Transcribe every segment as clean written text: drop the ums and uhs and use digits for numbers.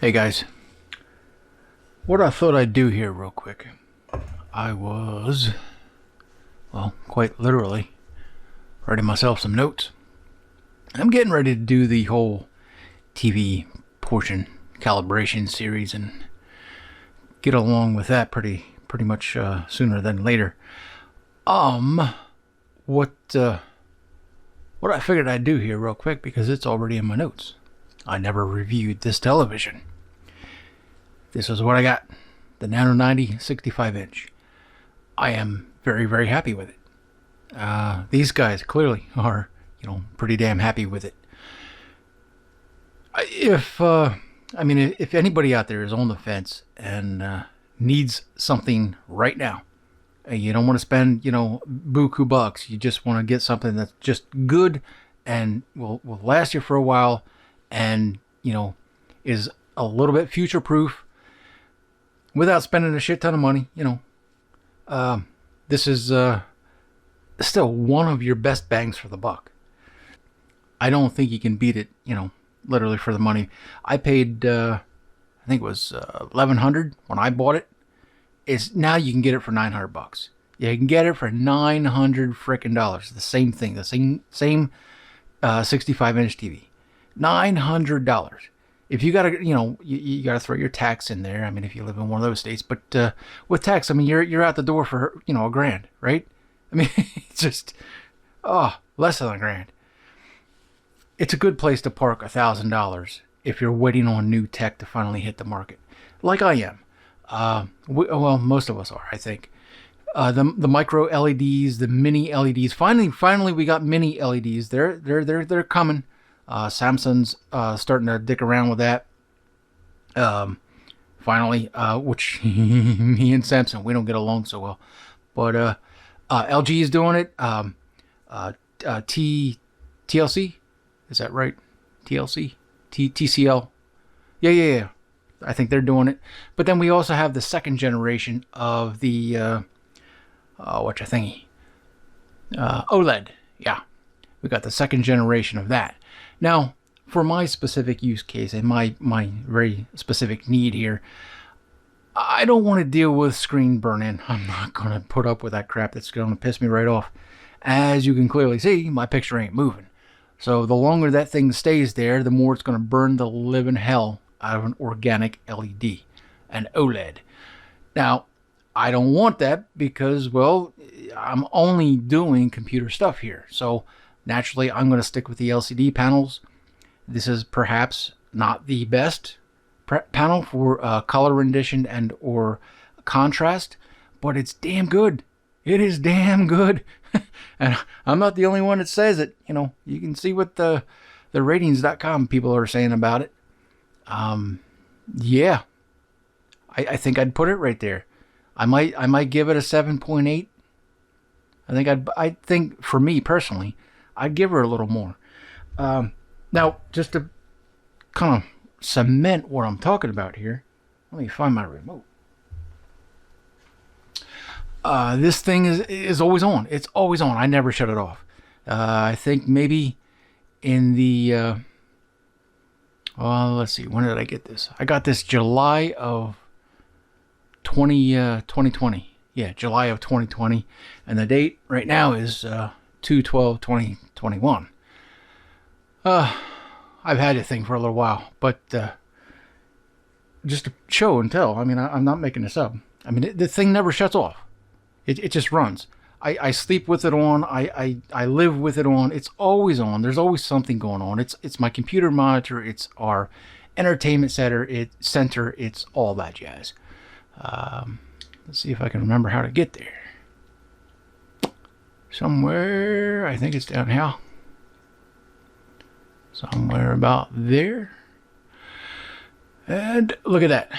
Hey guys, what I thought I'd do here real quick. I was, well, quite literally, writing myself some notes. I'm getting ready to do the whole TV portion calibration series and get along with that pretty much sooner than later. Um, what what I figured I'd do here real quick because it's already in my notes. I never reviewed this television. This is what I got. The NANO90 65-inch. I am very happy with it. These guys clearly are, pretty damn happy with it. If anybody out there is on the fence and needs something right now, and you don't want to spend, buku bucks. You just want to get something that's just good and will last you for a while, and is a little bit future proof without spending a shit ton of money. This is still one of your best bangs for the buck. I don't think you can beat it, literally for the money. I paid, I think it was $1,100 when I bought it. It's now you can get it for $900. Yeah, you can get it for $900 frickin' dollars. The same thing, the same 65-inch TV, $900. If you gotta, you gotta throw your tax in there. I mean, if you live in one of those states, but with tax, I mean, you're out the door for $1,000, right? I mean, it's just less than $1,000. It's a good place to park $1,000 if you're waiting on new tech to finally hit the market, like I am. Well, most of us are, I think. The micro LEDs, the mini LEDs. Finally, we got mini LEDs. They're coming. Samsung's starting to dick around with that. Finally, which me and Samsung, we don't get along so well. But LG is doing it. TLC, is that right? TLC, TCL. Yeah. I think they're doing it. But then we also have the second generation of the OLED. Yeah, we got the second generation of that. Now, for my specific use case and my very specific need here, I don't want to deal with screen burn-in. I'm not going to put up with that crap. That's going to piss me right off. As you can clearly see, my picture ain't moving. So the longer that thing stays there, the more it's going to burn the living hell out of an organic LED, an OLED. Now, I don't want that because, well, I'm only doing computer stuff here. So naturally, I'm going to stick with the LCD panels. This is perhaps not the best panel for color rendition and or contrast, but it's damn good. It is damn good. And I'm not the only one that says it. You can see what the ratings.com people are saying about it. Yeah, I think I'd put it right there. I might give it a 7.8. I think for me personally, I'd give her a little more. Now, just to kind of cement what I'm talking about here, let me find my remote. This thing is always on. It's always on. I never shut it off. I think maybe in the let's see, when did I get this? I got this July of 2020. Yeah, July of 2020. And the date right now is 2/12/2021. I've had this thing for a little while, but just to show and tell, I mean, I'm not making this up. I mean, the thing never shuts off. It just runs. I sleep with it on. I live with it on. It's always on. There's always something going on. It's my computer monitor. It's our entertainment center. It's all that jazz. Let's see if I can remember how to get there. Somewhere, I think it's down here. Somewhere about there. And look at that.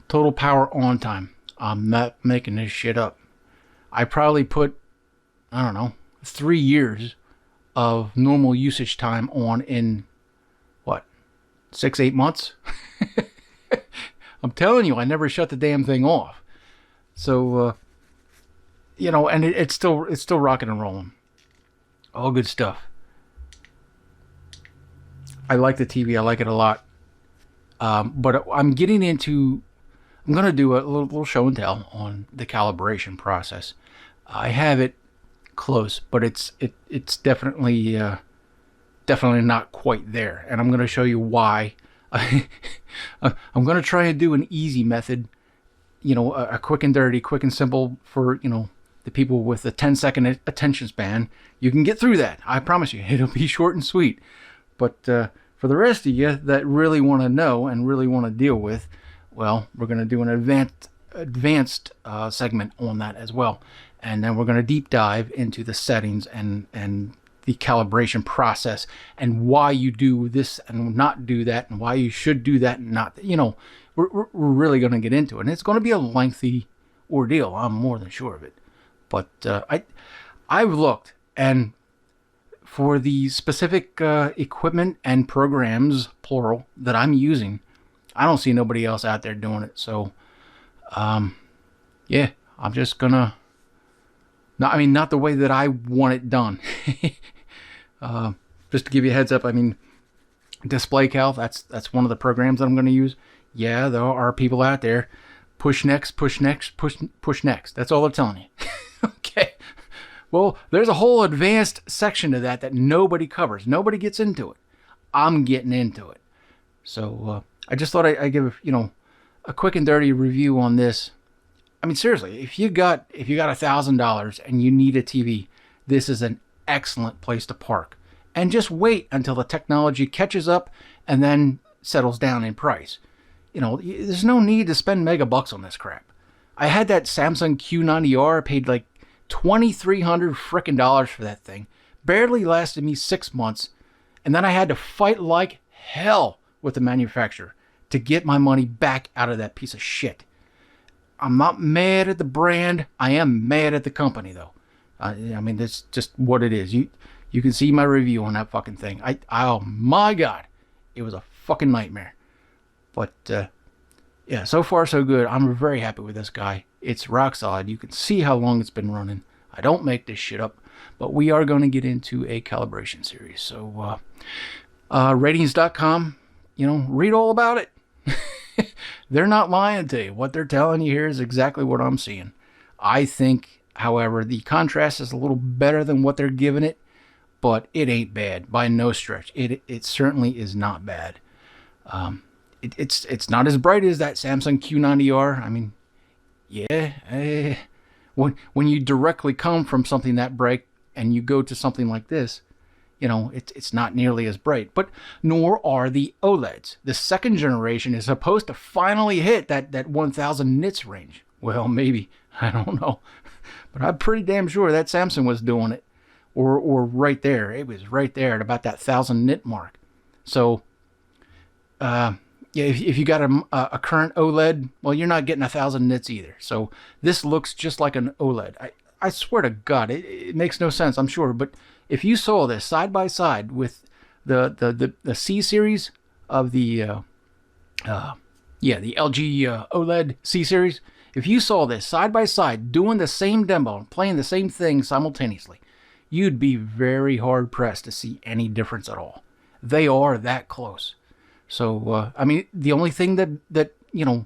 Total power on time. I'm not making this shit up. I probably put, I don't know, 3 years of normal usage time on in, 6-8 months? I'm telling you, I never shut the damn thing off. So, and it's still rocking and rolling. All good stuff. I like the TV. I like it a lot. But I'm getting into, I'm going to do a little show and tell on the calibration process. I have it close, but it's definitely definitely not quite there, and I'm going to show you why. I'm going to try and do an easy method, you know, a quick and dirty, quick and simple for, you know, the people with a 10-second attention span. You can get through that. I promise you, it'll be short and sweet. But for the rest of you that really want to know and really want to deal with, well, we're going to do an advanced segment on that as well. And then we're going to deep dive into the settings and the calibration process and why you do this and not do that and why you should do that and not. You know, we're really going to get into it. And it's going to be a lengthy ordeal. I'm more than sure of it. But I've looked, and for the specific equipment and programs, plural, that I'm using, I don't see nobody else out there doing it. So, yeah, I'm just gonna. Not the way that I want it done. Just to give you a heads up, I mean, Display Cal, that's one of the programs that I'm going to use. Yeah, there are people out there. Push next, push next, push next. That's all they're telling you. Okay. Well, there's a whole advanced section to that nobody covers. Nobody gets into it. I'm getting into it. So I just thought I'd give, you know, a quick and dirty review on this. I mean, seriously, if you got $1,000 and you need a TV, this is an excellent place to park. And just wait until the technology catches up and then settles down in price. You know, there's no need to spend mega bucks on this crap. I had that Samsung Q90R, paid like $2,300 frickin' dollars for that thing. Barely lasted me 6 months, and then I had to fight like hell with the manufacturer to get my money back out of that piece of shit. I'm not mad at the brand. I am mad at the company, though. I mean, that's just what it is. You can see my review on that fucking thing. Oh my God, it was a fucking nightmare. But yeah, so far so good. I'm very happy with this guy. It's rock solid. You can see how long it's been running. I don't make this shit up. But we are going to get into a calibration series. So ratings.com, you know, read all about it. They're not lying to you. What they're telling you here is exactly what I'm seeing. I think, however, the contrast is a little better than what they're giving it, but it ain't bad by no stretch. It certainly is not bad. It's not as bright as that Samsung Q90R. I mean, yeah, when you directly come from something that bright and you go to something like this, you know, it's not nearly as bright, but nor are the OLEDs. The second generation is supposed to finally hit that 1000 nits range. Well, maybe, I don't know, but I'm pretty damn sure that Samsung was doing it, or right there. It was right there at about that 1000 nit mark. So, yeah, if you got a current OLED, well, you're not getting 1000 nits either. So this looks just like an OLED. I swear to God, it makes no sense, I'm sure, but if you saw this side by side with the C series of the LG OLED C series, if you saw this side by side doing the same demo, playing the same thing simultaneously, you'd be very hard pressed to see any difference at all. They are that close. So I mean, the only thing that you know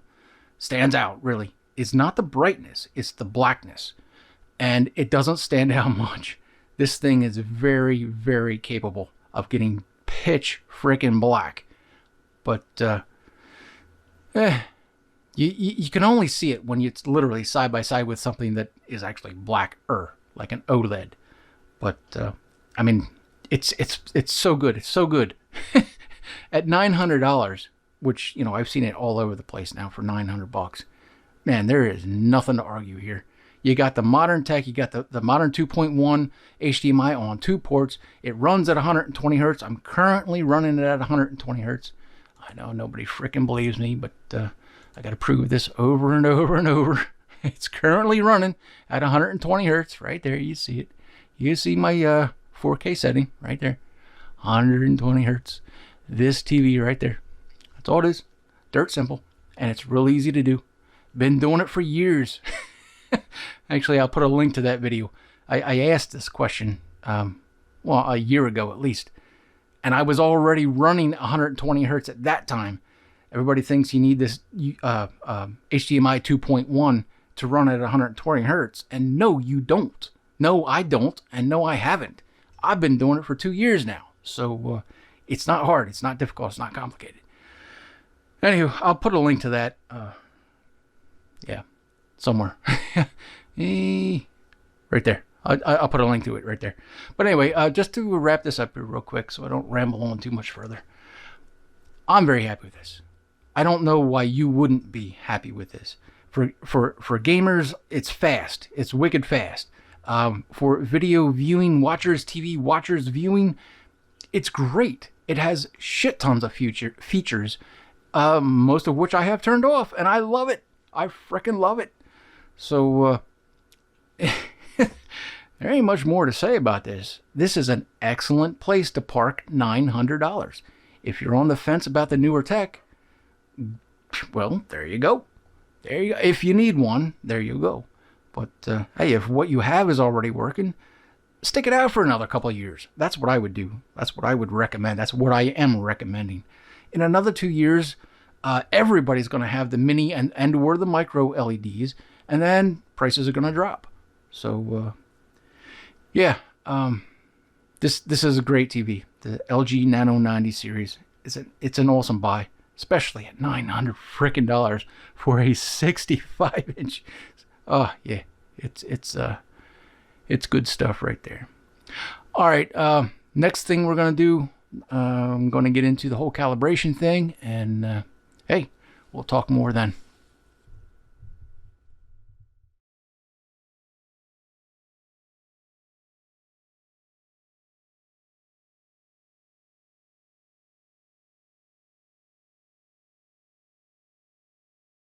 stands out really is not the brightness, it's the blackness, and it doesn't stand out much. This thing is very, very capable of getting pitch freaking black. But you can only see it when it's literally side by side with something that is actually blacker, like an OLED. But I mean, it's so good. It's so good. At $900, which, you know, I've seen it all over the place now for $900. Man, there is nothing to argue here. You got the modern tech, you got the modern 2.1 HDMI on 2 ports. It runs at 120 hertz. I'm currently running it at 120 hertz. I know nobody freaking believes me, but I got to prove this over and over and over. It's currently running at 120 hertz. Right there, you see it. You see my 4K setting right there. 120 hertz. This TV right there. That's all it is. Dirt simple. And it's real easy to do. Been doing it for years. Actually, I'll put a link to that video. I asked this question, well, a year ago at least, and I was already running 120 hertz at that time. Everybody thinks you need this HDMI 2.1 to run at 120 hertz. And no, you don't. No, I don't. And no, I haven't. I've been doing it for 2 years now. So it's not hard. It's not difficult. It's not complicated. Anywho, I'll put a link to that. Yeah, somewhere. Right there. I'll put a link to it right there. But anyway, just to wrap this up here real quick so I don't ramble on too much further. I'm very happy with this. I don't know why you wouldn't be happy with this. For gamers, it's fast. It's wicked fast. For video viewing, watchers, TV watchers viewing, it's great. It has shit tons of features, most of which I have turned off, and I love it. I frickin' love it. So, there ain't much more to say about this. This is an excellent place to park $900. If you're on the fence about the newer tech, well, there you go. There you go. If you need one, there you go. But, hey, if what you have is already working, stick it out for another couple of years. That's what I would do. That's what I would recommend. That's what I am recommending. In another 2 years, everybody's going to have the mini and or the micro LEDs, and then prices are going to drop. So, yeah, this is a great TV. The LG NANO90 series. It's an awesome buy, especially at $900 frickin' dollars for a 65-inch. Oh yeah, it's good stuff right there. All right, next thing we're gonna do, I'm gonna get into the whole calibration thing, and hey, we'll talk more then.